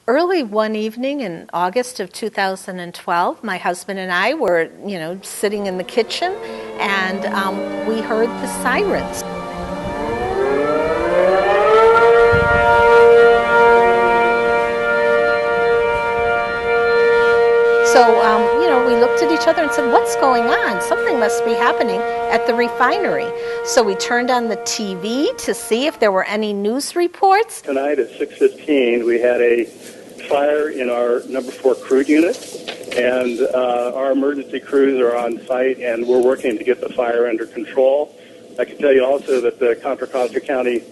Early one evening in August of 2012, my husband and I were, sitting in the kitchen, and we heard the sirens. So, we looked at each other and said, "What's going on? Something must be happening at the refinery." So we turned on the TV to see if there were any news reports. Tonight at 6:15, we had a fire in our number 4 crude unit, and our emergency crews are on site, and we're working to get the fire under control. I can tell you also that the Contra Costa County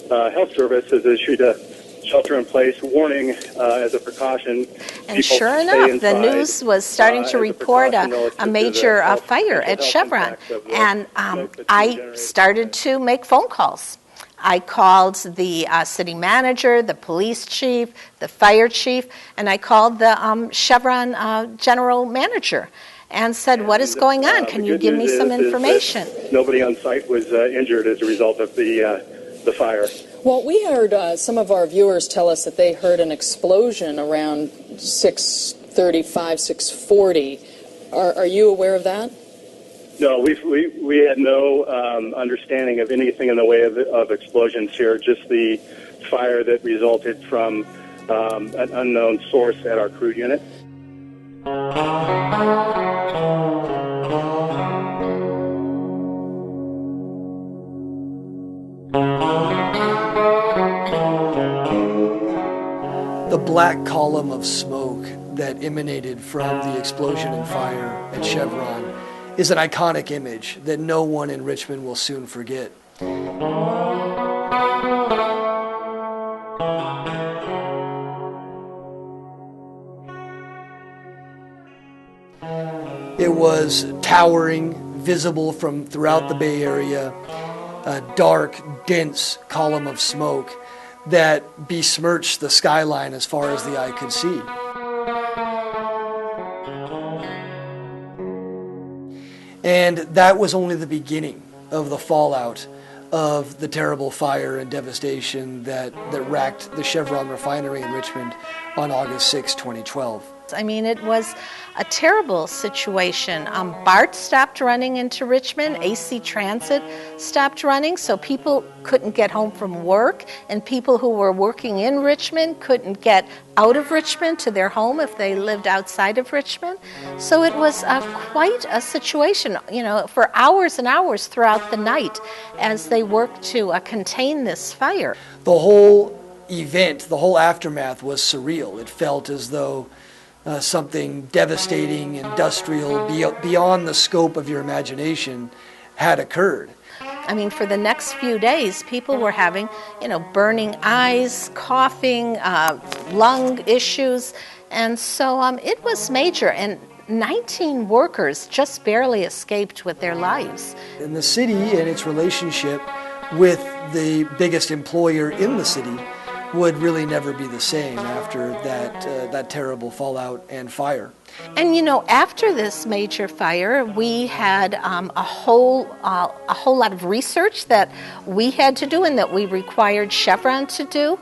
Health Service has issued a shelter-in-place warning as a precaution. And sure enough, the news was starting to report a major fire at Chevron, and I started to make phone calls. I called the city manager, the police chief, the fire chief, and I called the Chevron general manager and said, "What is going on? Can you give me some information?" Nobody on site was injured as a result of the fire. Well, we heard some of our viewers tell us that they heard an explosion around 6:35, 6:40. Are you aware of that? No, we had no understanding of anything in the way of explosions here, just the fire that resulted from an unknown source at our crude unit. The black column of smoke that emanated from the explosion and fire at Chevron is an iconic image that no one in Richmond will soon forget. It was towering, visible from throughout the Bay Area, a dark, dense column of smoke that besmirched the skyline as far as the eye could see. And that was only the beginning of the fallout of the terrible fire and devastation that racked the Chevron refinery in Richmond on August 6, 2012. I mean, it was a terrible situation. BART stopped running into Richmond. AC Transit stopped running, so people couldn't get home from work, and people who were working in Richmond couldn't get out of Richmond to their home if they lived outside of Richmond. So it was quite a situation, for hours and hours throughout the night as they worked to contain this fire. The whole event, the whole aftermath was surreal. It felt as though something devastating, industrial, beyond the scope of your imagination had occurred. I mean, for the next few days, people were having, burning eyes, coughing, lung issues, and so it was major, and 19 workers just barely escaped with their lives. And the city and its relationship with the biggest employer in the city would really never be the same after that terrible fallout and fire. And after this major fire, we had a whole lot of research that we had to do and that we required Chevron to do.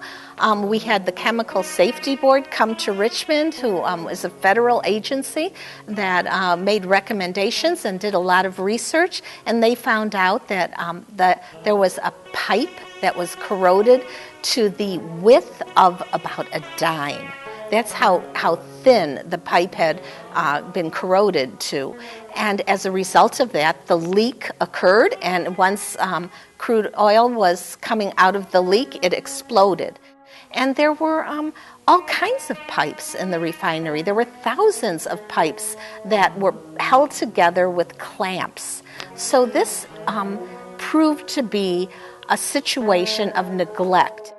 We had the Chemical Safety Board come to Richmond, who is a federal agency that made recommendations and did a lot of research, and they found out that there was a pipe that was corroded to the width of about a dime. That's how thin the pipe had been corroded to. And as a result of that, the leak occurred, and once crude oil was coming out of the leak, it exploded. And there were all kinds of pipes in the refinery. There were thousands of pipes that were held together with clamps. So this proved to be a situation of neglect.